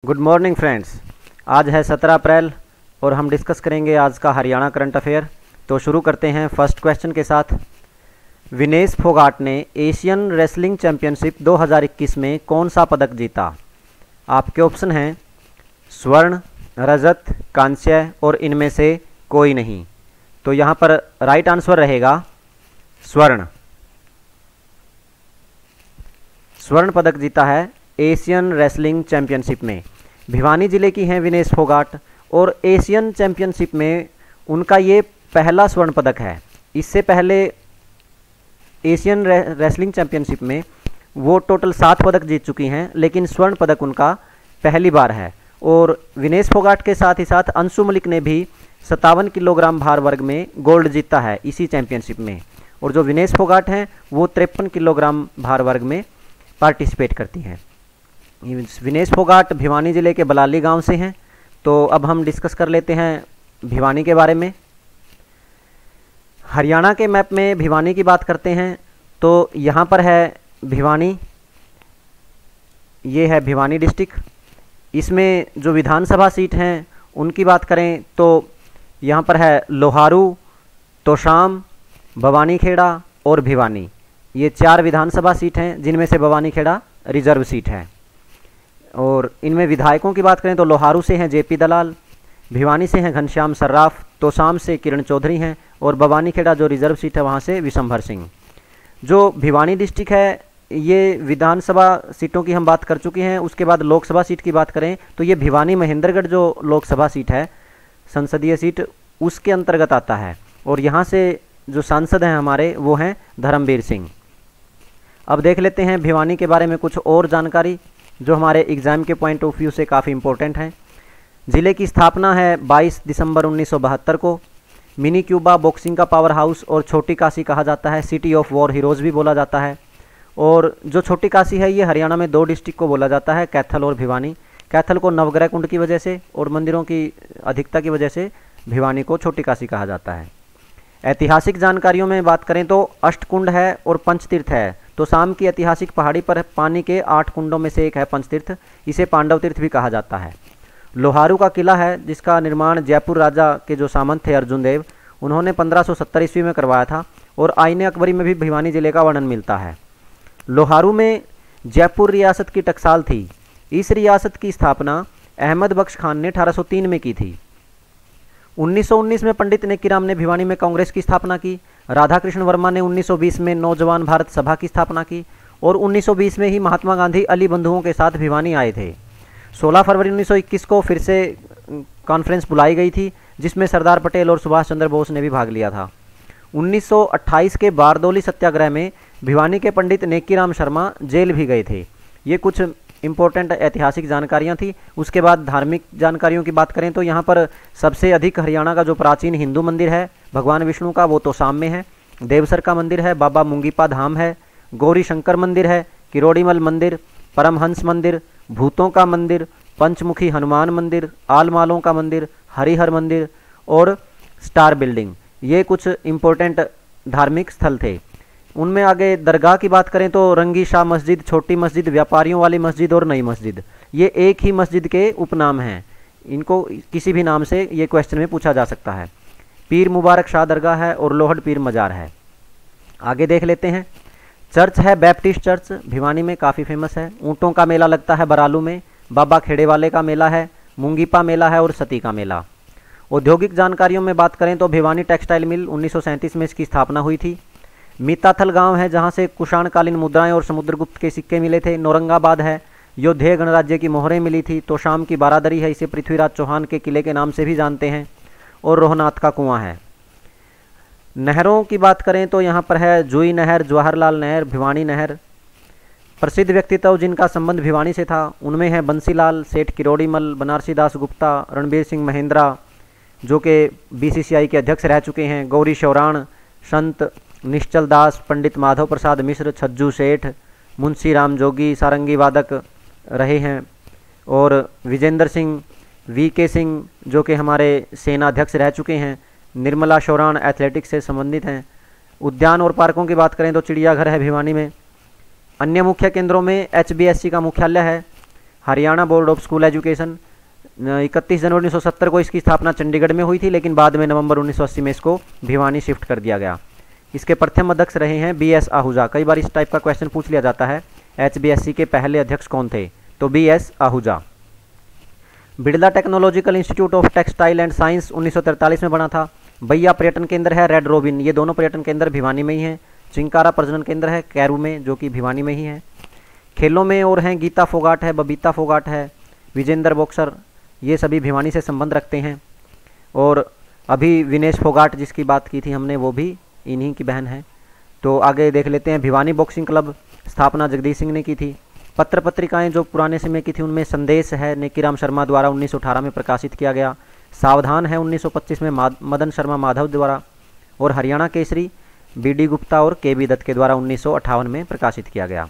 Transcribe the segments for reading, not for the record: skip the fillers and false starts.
Good morning friends. आज है 17 अप्रैल और हम डिस्कस करेंगे आज का हरियाणा करंट अफेयर। तो शुरू करते हैं फर्स्ट क्वेश्चन के साथ। विनेश फोगाट ने एशियन रेसलिंग चैंपियनशिप 2021 में कौन सा पदक जीता? आपके ऑप्शन हैं स्वर्ण, रजत, कांस्य और इनमें से कोई नहीं। तो यहाँ पर राइट आंसर रहेगा स्वर्ण। स्वर्ण पदक जीता है एशियन रेसलिंग चैंपियनशिप में। भिवानी जिले की हैं विनेश फोगाट और एशियन चैंपियनशिप में उनका ये पहला स्वर्ण पदक है। इससे पहले एशियन रेसलिंग चैंपियनशिप में वो टोटल 7 पदक जीत चुकी हैं, लेकिन स्वर्ण पदक उनका पहली बार है। और विनेश फोगाट के साथ ही साथ अंशु मलिक ने भी 57 किलोग्राम भार वर्ग में गोल्ड जीता है इसी चैंपियनशिप में। और जो विनेश फोगाट हैं वो 53 किलोग्राम भार वर्ग में पार्टिसिपेट करती हैं। विनेश फोगाट भिवानी जिले के बलाली गांव से हैं। तो अब हम डिस्कस कर लेते हैं भिवानी के बारे में। हरियाणा के मैप में भिवानी की बात करते हैं तो यहाँ पर है भिवानी, ये है भिवानी डिस्ट्रिक्ट। इसमें जो विधानसभा सीट हैं उनकी बात करें तो यहाँ पर है लोहारू, तोशाम, भवानीखेड़ा और भिवानी। ये 4 विधानसभा सीट हैं जिनमें से भवानीखेड़ा रिजर्व सीट है। और इनमें विधायकों की बात करें तो लोहारू से हैं जेपी दलाल, भिवानी से हैं घनश्याम सर्राफ, तोशाम से किरण चौधरी हैं और भवानीखेड़ा जो रिजर्व सीट है वहाँ से विशंभर सिंह। जो भिवानी डिस्ट्रिक्ट है ये विधानसभा सीटों की हम बात कर चुके हैं। उसके बाद लोकसभा सीट की बात करें तो ये भिवानी महेंद्रगढ़ जो लोकसभा सीट है, संसदीय सीट, उसके अंतर्गत आता है। और यहाँ से जो सांसद हैं हमारे वो हैं धर्मवीर सिंह। अब देख लेते हैं भिवानी के बारे में कुछ और जानकारी जो हमारे एग्ज़ाम के पॉइंट ऑफ व्यू से काफ़ी इंपॉर्टेंट हैं। ज़िले की स्थापना है 22 दिसंबर 1972 को। मिनी क्यूबा बॉक्सिंग का पावर हाउस और छोटी काशी कहा जाता है। सिटी ऑफ वॉर हीरोज़ भी बोला जाता है। और जो छोटी काशी है ये हरियाणा में 2 डिस्ट्रिक्ट को बोला जाता है, कैथल और भिवानी। कैथल को नवग्रह कुंड की वजह से और मंदिरों की अधिकता की वजह से भिवानी को छोटी काशी कहा जाता है। ऐतिहासिक जानकारियों में बात करें तो अष्टकुंड है और पंचतीर्थ है। तो शाम की ऐतिहासिक पहाड़ी पर पानी के 8 कुंडों में से एक है पंचतीर्थ, इसे पांडव तीर्थ भी कहा जाता है। लोहारू का किला है जिसका निर्माण जयपुर राजा के जो सामंत थे अर्जुन देव, उन्होंने 1570 ईस्वी में करवाया था। और आईने अकबरी में भी भिवानी जिले का वर्णन मिलता है। लोहारू में जयपुर रियासत की टकसाल थी। इस रियासत की स्थापना अहमद बख्श खान ने 1803 में की थी। 1919 में पंडित नेकीराम ने भिवानी में कांग्रेस की स्थापना की। राधा कृष्ण वर्मा ने 1920 में नौजवान भारत सभा की स्थापना की। और 1920 में ही महात्मा गांधी अली बंधुओं के साथ भिवानी आए थे। 16 फरवरी 1921 को फिर से कॉन्फ्रेंस बुलाई गई थी जिसमें सरदार पटेल और सुभाष चंद्र बोस ने भी भाग लिया था। 1928 के बारदौली सत्याग्रह में भिवानी के पंडित नेकीराम शर्मा जेल भी गए थे। ये कुछ इंपॉर्टेंट ऐतिहासिक जानकारियाँ थी। उसके बाद धार्मिक जानकारियों की बात करें तो यहाँ पर सबसे अधिक हरियाणा का जो प्राचीन हिंदू मंदिर है भगवान विष्णु का, वो तोशाम में है। देवसर का मंदिर है, बाबा मुंगीपा धाम है, गौरी शंकर मंदिर है, किरोड़ीमल मंदिर, परमहंस मंदिर, भूतों का मंदिर, पंचमुखी हनुमान मंदिर, आलमालों का मंदिर, हरिहर मंदिर और स्टार बिल्डिंग। ये कुछ इम्पोर्टेंट धार्मिक स्थल थे। उनमें आगे दरगाह की बात करें तो रंगी शाह मस्जिद, छोटी मस्जिद, व्यापारियों वाली मस्जिद और नई मस्जिद, ये एक ही मस्जिद के उपनाम हैं। इनको किसी भी नाम से ये क्वेश्चन में पूछा जा सकता है। पीर मुबारक शाह दरगाह है और लोहड़ पीर मजार है। आगे देख लेते हैं। चर्च है बैप्टिस्ट चर्च, भिवानी में काफ़ी फेमस है। ऊँटों का मेला लगता है बरालू में। बाबा खेड़े वाले का मेला है, मुंगीपा मेला है और सती का मेला। औद्योगिक जानकारियों में बात करें तो भिवानी टेक्सटाइल मिल 1937 में इसकी स्थापना हुई थी। मीताथल गांव है जहां से कुषाणकालीन मुद्राएं और समुद्रगुप्त के सिक्के मिले थे। नौरंगाबाद है, योद्धेय गणराज्य की मोहरें मिली थी। तोशाम की बारादरी है, इसे पृथ्वीराज चौहान के किले के नाम से भी जानते हैं। और रोहनाथ का कुआं है। नहरों की बात करें तो यहाँ पर है जुई नहर, जवाहरलाल नहर, भिवानी नहर। प्रसिद्ध व्यक्तित्व जिनका संबंध भिवानी से था उनमें है बंसीलाल सेठ किरोड़ीमल, बनारसी दास गुप्ता, रणबीर सिंह महेंद्रा जो कि बीसीसीआई के अध्यक्ष रह चुके हैं, गौरी शौराण, संत निश्चल दास, पंडित माधव प्रसाद मिश्र, छज्जू सेठ, मुंशी राम जोगी सारंगी वादक रहे हैं। और विजेंद्र सिंह, वीके सिंह जो कि हमारे सेना अध्यक्ष रह चुके हैं। निर्मला शौराण एथलेटिक्स से संबंधित हैं। उद्यान और पार्कों की बात करें तो चिड़ियाघर है भिवानी में। अन्य मुख्य केंद्रों में HBSC का मुख्यालय है, Haryana board of school education 31 जनवरी 1970 को इसकी स्थापना चंडीगढ़ में हुई थी, लेकिन बाद में नवंबर 1980 में इसको भिवानी शिफ्ट कर दिया गया। इसके प्रथम अध्यक्ष रहे हैं BS आहूजा। कई बार इस टाइप का क्वेश्चन पूछ लिया जाता है, HBSC के पहले अध्यक्ष कौन थे, तो BS Ahuja. Birla technological institute of textile and science 1943 में बना था। बैया पर्यटन केंद्र है, रेड रोबिन, ये दोनों पर्यटन केंद्र भिवानी में ही हैं। चिंकारा प्रजनन केंद्र है कैरू में, जो कि भिवानी में ही है। खेलों में और हैं गीता फोगाट है, बबीता फोगाट है, विजेंद्र बॉक्सर, ये सभी भिवानी से संबंध रखते हैं। और अभी विनेश फोगाट जिसकी बात की थी हमने, वो भी इन्हीं की बहन है। तो आगे देख लेते हैं। भिवानी बॉक्सिंग क्लब स्थापना जगदीश सिंह ने की थी। पत्र पत्रिकाएं जो पुराने समय की थी उनमें संदेश है नेकीराम शर्मा द्वारा 1918 में प्रकाशित किया गया। सावधान है 1925 में मदन शर्मा माधव द्वारा। और हरियाणा केसरी BD गुप्ता और KB दत्त के द्वारा 1958 में प्रकाशित किया गया।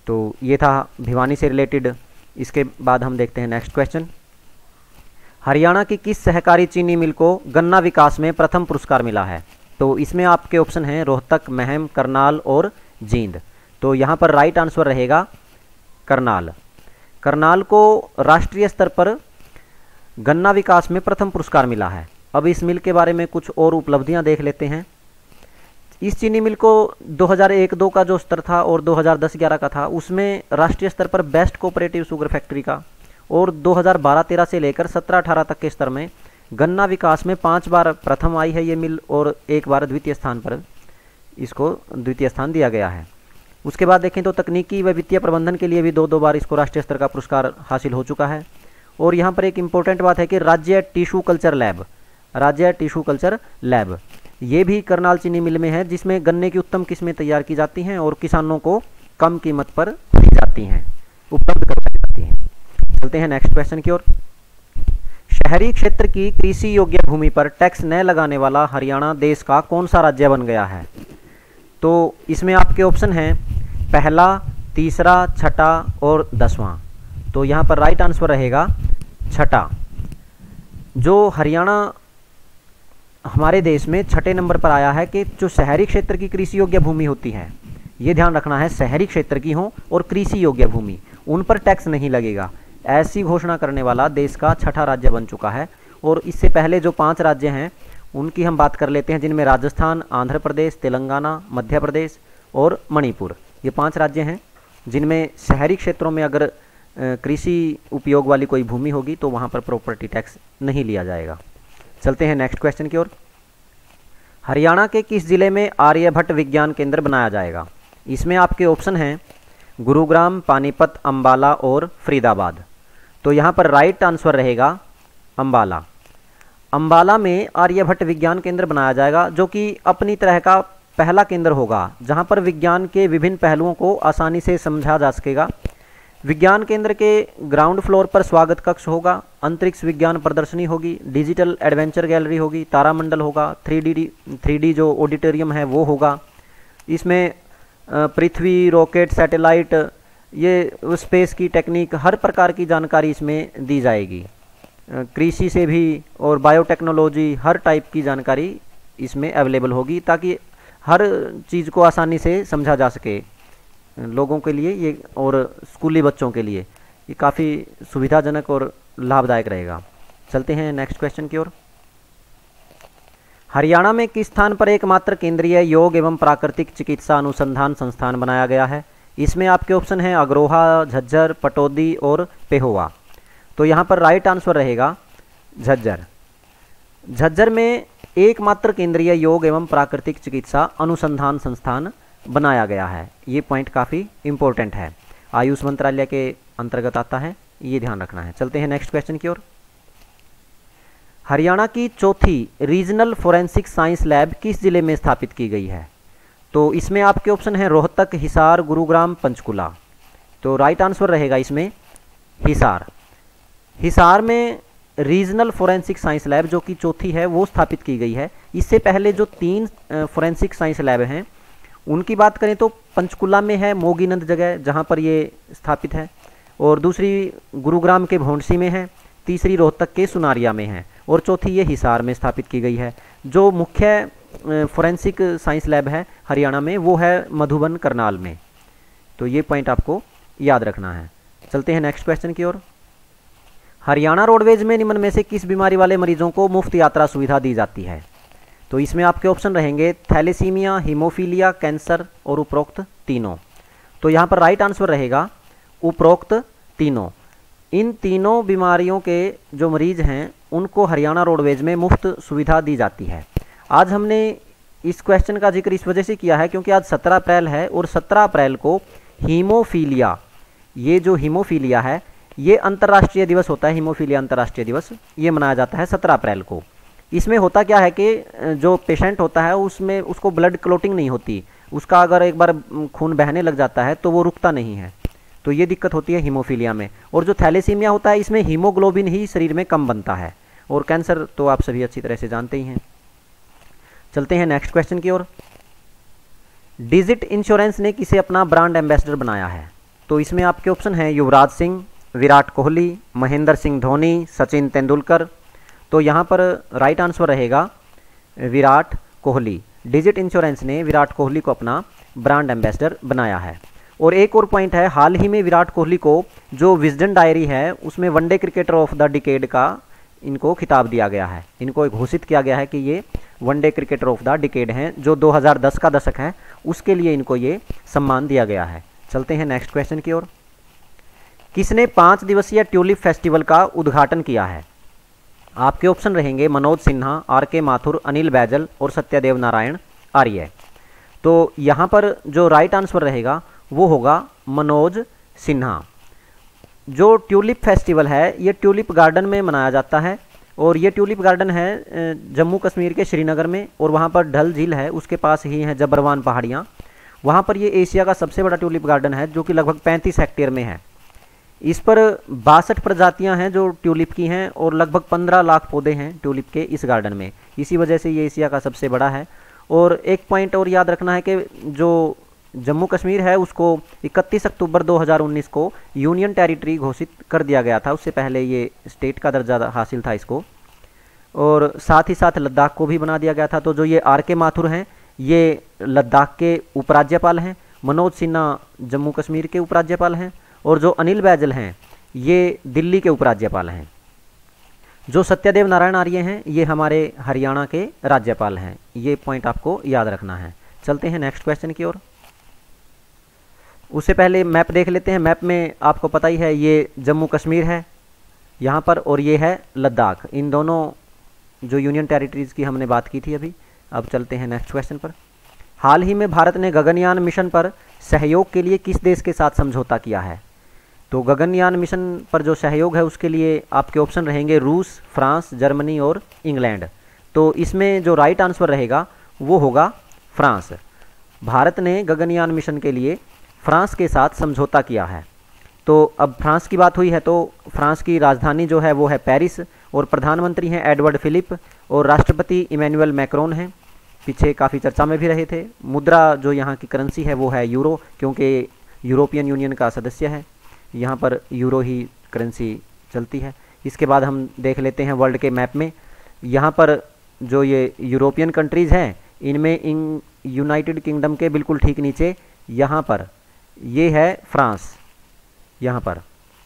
तो ये था भिवानी से रिलेटेड। इसके बाद हम देखते हैं नेक्स्ट क्वेश्चन। हरियाणा की किस सहकारी चीनी मिल को गन्ना विकास में प्रथम पुरस्कार मिला है? तो इसमें आपके ऑप्शन हैं रोहतक, महम, करनाल और जींद। तो यहाँ पर राइट आंसर रहेगा करनाल। करनाल को राष्ट्रीय स्तर पर गन्ना विकास में प्रथम पुरस्कार मिला है। अब इस मिल के बारे में कुछ और उपलब्धियां देख लेते हैं। इस चीनी मिल को 2001-2 का जो स्तर था और 2010-11 का था, उसमें राष्ट्रीय स्तर पर बेस्ट कोऑपरेटिव शुगर फैक्ट्री का, और 2012-13 से लेकर 17-18 तक के स्तर में गन्ना विकास में 5 बार प्रथम आई है ये मिल, और 1 बार द्वितीय स्थान पर इसको द्वितीय स्थान दिया गया है। उसके बाद देखें तो तकनीकी व वित्तीय प्रबंधन के लिए भी 2 बार इसको राष्ट्रीय स्तर का पुरस्कार हासिल हो चुका है। और यहाँ पर एक इम्पोर्टेंट बात है कि राज्य टिश्यू कल्चर लैब ये भी करनाल चीनी मिल में है, जिसमें गन्ने की उत्तम किस्में तैयार की जाती हैं और किसानों को कम कीमत पर दी जाती हैं, उपलब्ध करवाई जाती हैं। चलते हैं नेक्स्ट क्वेश्चन की ओर। शहरी क्षेत्र की कृषि योग्य भूमि पर टैक्स न लगाने वाला हरियाणा देश का कौन सा राज्य बन गया है? तो इसमें आपके ऑप्शन हैं पहला, तीसरा, छठा और 10वां। तो यहाँ पर राइट आंसर रहेगा छठा। जो हरियाणा हमारे देश में छठे नंबर पर आया है कि जो शहरी क्षेत्र की कृषि योग्य भूमि होती है, ये ध्यान रखना है, शहरी क्षेत्र की हो और कृषि योग्य भूमि, उन पर टैक्स नहीं लगेगा, ऐसी घोषणा करने वाला देश का छठा राज्य बन चुका है। और इससे पहले जो 5 राज्य हैं उनकी हम बात कर लेते हैं, जिनमें राजस्थान, आंध्र प्रदेश, तेलंगाना, मध्य प्रदेश और मणिपुर, ये 5 राज्य हैं जिनमें शहरी क्षेत्रों में अगर कृषि उपयोग वाली कोई भूमि होगी तो वहाँ पर प्रॉपर्टी टैक्स नहीं लिया जाएगा। चलते हैं नेक्स्ट क्वेश्चन की ओर। हरियाणा के किस जिले में आर्यभट्ट विज्ञान केंद्र बनाया जाएगा? इसमें आपके ऑप्शन हैं गुरुग्राम, पानीपत, अंबाला और फरीदाबाद। तो यहाँ पर राइट आंसर रहेगा अंबाला। अंबाला में आर्यभट्ट विज्ञान केंद्र बनाया जाएगा, जो कि अपनी तरह का पहला केंद्र होगा जहाँ पर विज्ञान के विभिन्न पहलुओं को आसानी से समझा जा सकेगा। विज्ञान केंद्र के ग्राउंड फ्लोर पर स्वागत कक्ष होगा, अंतरिक्ष विज्ञान प्रदर्शनी होगी, डिजिटल एडवेंचर गैलरी होगी, तारामंडल होगा, 3D जो ऑडिटोरियम है वो होगा। इसमें पृथ्वी, रॉकेट, सैटेलाइट, ये स्पेस की टेक्निक, हर प्रकार की जानकारी इसमें दी जाएगी। कृषि से भी और बायोटेक्नोलॉजी, हर टाइप की जानकारी इसमें अवेलेबल होगी, ताकि हर चीज़ को आसानी से समझा जा सके लोगों के लिए ये, और स्कूली बच्चों के लिए ये काफ़ी सुविधाजनक और लाभदायक रहेगा। चलते हैं नेक्स्ट क्वेश्चन की ओर। हरियाणा में किस स्थान पर एकमात्र केंद्रीय योग एवं प्राकृतिक चिकित्सा अनुसंधान संस्थान बनाया गया है? इसमें आपके ऑप्शन हैं अग्रोहा, झज्जर, पटौदी और पेहोवा। तो यहाँ पर राइट आंसर रहेगा झज्जर। झज्जर में एकमात्र केंद्रीय योग एवं प्राकृतिक चिकित्सा अनुसंधान संस्थान बनाया गया है। ये पॉइंट काफ़ी इंपॉर्टेंट है, आयुष मंत्रालय के अंतर्गत आता है, ये ध्यान रखना है। चलते हैं नेक्स्ट क्वेश्चन की ओर। हरियाणा की चौथी रीजनल फोरेंसिक साइंस लैब किस जिले में स्थापित की गई है? तो इसमें आपके ऑप्शन हैं रोहतक, हिसार, गुरुग्राम, पंचकुला। तो राइट आंसर रहेगा इसमें हिसार। हिसार में रीजनल फोरेंसिक साइंस लैब जो कि चौथी है वो स्थापित की गई है। इससे पहले जो 3 फोरेंसिक साइंस लैब हैं उनकी बात करें तो पंचकुला में है मोगीनंद जगह जहाँ पर ये स्थापित है, और दूसरी गुरुग्राम के भौंडसी में है, तीसरी रोहतक के सुनारिया में है, और चौथी ये हिसार में स्थापित की गई है। जो मुख्य फोरेंसिक साइंस लैब है हरियाणा में वो है मधुबन, करनाल में। तो ये पॉइंट आपको याद रखना है। चलते हैं नेक्स्ट क्वेश्चन की ओर। हरियाणा रोडवेज में निम्न में से किस बीमारी वाले मरीजों को मुफ्त यात्रा सुविधा दी जाती है? तो इसमें आपके ऑप्शन रहेंगे थैलेसीमिया, हीमोफीलिया, कैंसर और उपरोक्त तीनों। तो यहाँ पर राइट आंसर रहेगा उपरोक्त तीनों। इन तीनों बीमारियों के जो मरीज हैं उनको हरियाणा रोडवेज में मुफ्त सुविधा दी जाती है। आज हमने इस क्वेश्चन का जिक्र इस वजह से किया है क्योंकि आज 17 अप्रैल है और 17 अप्रैल को हीमोफीलिया, ये जो हीमोफीलिया है ये अंतर्राष्ट्रीय दिवस होता है। हीमोफीलिया अंतर्राष्ट्रीय दिवस ये मनाया जाता है 17 अप्रैल को। इसमें होता क्या है कि जो पेशेंट होता है उसमें उसको ब्लड क्लोटिंग नहीं होती, उसका अगर एक बार खून बहने लग जाता है तो वो रुकता नहीं है, तो ये दिक्कत होती है हीमोफीलिया में। और जो थैलेसीमिया होता है इसमें हीमोग्लोबिन ही शरीर में कम बनता है। और कैंसर तो आप सभी अच्छी तरह से जानते ही हैं। चलते हैं नेक्स्ट क्वेश्चन की ओर। डिजिट इंश्योरेंस ने किसे अपना ब्रांड एम्बेसडर बनाया है? तो इसमें आपके ऑप्शन हैं युवराज सिंह, विराट कोहली, महेंद्र सिंह धोनी, सचिन तेंदुलकर। तो यहाँ पर राइट आंसर रहेगा विराट कोहली। डिजिट इंश्योरेंस ने विराट कोहली को अपना ब्रांड एम्बेसडर बनाया है। और एक और पॉइंट है, हाल ही में विराट कोहली को जो विजडन डायरी है उसमें one day cricketer of the decade का इनको खिताब दिया गया है। इनको घोषित किया गया है कि ये one day cricketer of the decade हैं। जो 2010 का दशक है उसके लिए इनको ये सम्मान दिया गया है। चलते हैं नेक्स्ट क्वेश्चन की ओर। किसने 5 दिवसीय ट्यूलिप फेस्टिवल का उद्घाटन किया है? आपके ऑप्शन रहेंगे मनोज सिन्हा, आर.के. माथुर, अनिल बैजल और सत्यदेव नारायण आर्य। तो यहाँ पर जो राइट आंसर रहेगा वो होगा मनोज सिन्हा। जो ट्यूलिप फेस्टिवल है ये ट्यूलिप गार्डन में मनाया जाता है और ये ट्यूलिप गार्डन है जम्मू कश्मीर के श्रीनगर में। और वहाँ पर डल झील है, उसके पास ही है जबरवान पहाड़ियाँ। वहाँ पर ये एशिया का सबसे बड़ा ट्यूलिप गार्डन है जो कि लगभग 35 हेक्टेयर में है। इस पर 62 प्रजातियां हैं जो ट्यूलिप की हैं और लगभग 15 लाख पौधे हैं ट्यूलिप के इस गार्डन में। इसी वजह से ये एशिया का सबसे बड़ा है। और एक पॉइंट और याद रखना है कि जो जम्मू कश्मीर है उसको 31 अक्टूबर 2019 को यूनियन टेरिटरी घोषित कर दिया गया था। उससे पहले ये स्टेट का दर्जा हासिल था इसको। और साथ ही साथ लद्दाख को भी बना दिया गया था। तो जो ये आर.के. माथुर हैं ये लद्दाख के उपराज्यपाल हैं, मनोज सिन्हा जम्मू कश्मीर के उपराज्यपाल हैं और जो अनिल बैजल हैं ये दिल्ली के उपराज्यपाल हैं। जो सत्यदेव नारायण आर्य हैं ये हमारे हरियाणा के राज्यपाल हैं। ये पॉइंट आपको याद रखना है। चलते हैं नेक्स्ट क्वेश्चन की ओर। उससे पहले मैप देख लेते हैं। मैप में आपको पता ही है ये जम्मू कश्मीर है यहाँ पर और ये है लद्दाख। इन दोनों जो यूनियन टेरिटरीज़ की हमने बात की थी अभी। अब चलते हैं नेक्स्ट क्वेश्चन पर। हाल ही में भारत ने गगनयान मिशन पर सहयोग के लिए किस देश के साथ समझौता किया है? तो गगनयान मिशन पर जो सहयोग है उसके लिए आपके ऑप्शन रहेंगे रूस, फ्रांस, जर्मनी और इंग्लैंड। तो इसमें जो राइट आंसर रहेगा वो होगा फ्रांस। भारत ने गगनयान मिशन के लिए फ्रांस के साथ समझौता किया है। तो अब फ्रांस की बात हुई है तो फ्रांस की राजधानी जो है वो है पेरिस और प्रधानमंत्री हैं एडवर्ड फिलिप और राष्ट्रपति इमैनुअल मैक्रोन हैं। पीछे काफ़ी चर्चा में भी रहे थे। मुद्रा जो यहाँ की करेंसी है वो है यूरो, क्योंकि यूरोपियन यूनियन का सदस्य है, यहाँ पर यूरो ही करेंसी चलती है। इसके बाद हम देख लेते हैं वर्ल्ड के मैप में। यहाँ पर जो ये यूरोपियन कंट्रीज़ हैं इनमें यूनाइटेड किंगडम के बिल्कुल ठीक नीचे यहाँ पर ये है फ्रांस। यहाँ पर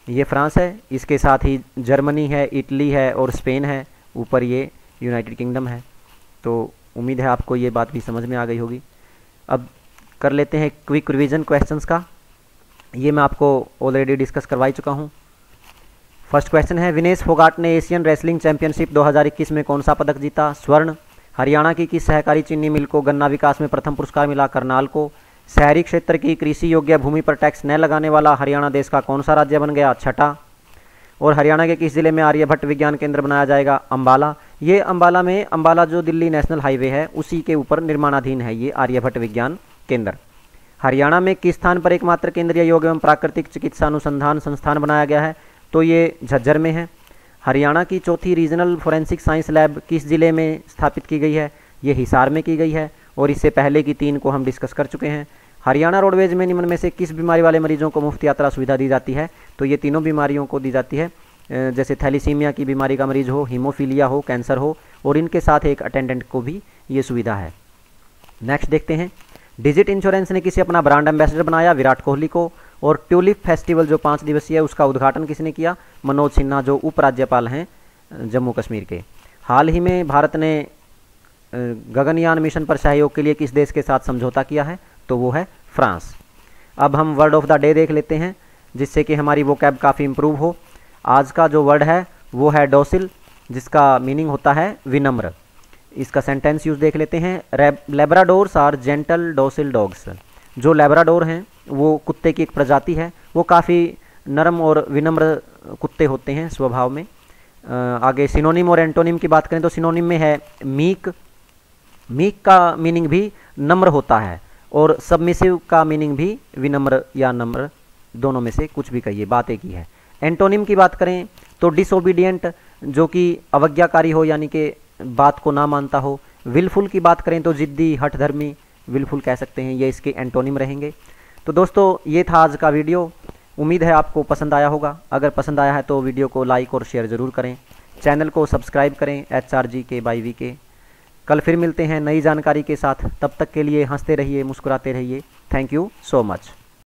ये फ्रांस है, इसके साथ ही जर्मनी है, इटली है और स्पेन है। ऊपर ये यूनाइटेड किंगडम है। तो उम्मीद है आपको ये बात भी समझ में आ गई होगी। अब कर लेते हैं क्विक रिवीजन क्वेश्चंस का। ये मैं आपको ऑलरेडी डिस्कस करवा ही चुका हूँ। फर्स्ट क्वेश्चन है विनेश फोगाट ने एशियन रेसलिंग चैंपियनशिप 2021 में कौन सा पदक जीता? स्वर्ण। हरियाणा की किस सहकारी चीनी मिल को गन्ना विकास में प्रथम पुरस्कार मिला? करनाल को। शहरी क्षेत्र की कृषि योग्य भूमि पर टैक्स न लगाने वाला हरियाणा देश का कौन सा राज्य बन गया? छठा। और हरियाणा के किस जिले में आर्यभट्ट विज्ञान केंद्र बनाया जाएगा? अंबाला। ये अंबाला में, अंबाला जो दिल्ली नेशनल हाईवे है उसी के ऊपर निर्माणाधीन है ये आर्यभट्ट विज्ञान केंद्र। हरियाणा में किस स्थान पर एकमात्र केंद्रीय योग एवं प्राकृतिक चिकित्सा अनुसंधान संस्थान बनाया गया है? तो ये झज्जर में है। हरियाणा की चौथी रीजनल फोरेंसिक साइंस लैब किस जिले में स्थापित की गई है? ये हिसार में की गई है और इससे पहले की 3 को हम डिस्कस कर चुके हैं। हरियाणा रोडवेज में निम्न में से किस बीमारी वाले मरीजों को मुफ्त यात्रा सुविधा दी जाती है? तो ये तीनों बीमारियों को दी जाती है, जैसे थैलीसीमिया की बीमारी का मरीज हो, हीमोफीलिया हो, कैंसर हो और इनके साथ एक अटेंडेंट को भी ये सुविधा है। नेक्स्ट देखते हैं डिजिट इंश्योरेंस ने किसे अपना ब्रांड एम्बेसडर बनाया? विराट कोहली को। और ट्यूलिप फेस्टिवल जो 5 दिवसीय है उसका उद्घाटन किसने किया? मनोज सिन्हा, जो उपराज्यपाल हैं जम्मू कश्मीर के। हाल ही में भारत ने गगनयान मिशन पर सहयोग के लिए किस देश के साथ समझौता किया है? तो वो है फ्रांस। अब हम वर्ड ऑफ द डे देख लेते हैं, जिससे कि हमारी वोकैब काफ़ी इम्प्रूव हो। आज का जो वर्ड है वो है डॉसिल, जिसका मीनिंग होता है विनम्र। इसका सेंटेंस यूज देख लेते हैं। लेब्राडोर्स आर जेंटल डॉसिल डॉग्स। जो लेब्राडोर हैं वो कुत्ते की एक प्रजाति है, वो काफ़ी नरम और विनम्र कुत्ते होते हैं स्वभाव में। आगे सिनोनिम और एंटोनिम की बात करें तो सिनोनिम में है मीक। मीक का मीनिंग भी नम्र होता है, और सबमिसिव का मीनिंग भी विनम्र या नम्र, दोनों में से कुछ भी कहिए, बात एक ही है। एंटोनिम की बात करें तो डिसोबीडियंट, जो कि अवज्ञाकारी हो, यानी कि बात को ना मानता हो। विलफुल की बात करें तो जिद्दी, हठधर्मी, विलफुल कह सकते हैं, ये इसके एंटोनिम रहेंगे। तो दोस्तों ये था आज का वीडियो। उम्मीद है आपको पसंद आया होगा। अगर पसंद आया है तो वीडियो को लाइक और शेयर ज़रूर करें। चैनल को सब्सक्राइब करें HRGK by VK। कल फिर मिलते हैं नई जानकारी के साथ। तब तक के लिए हंसते रहिए, मुस्कुराते रहिए। Thank you so much.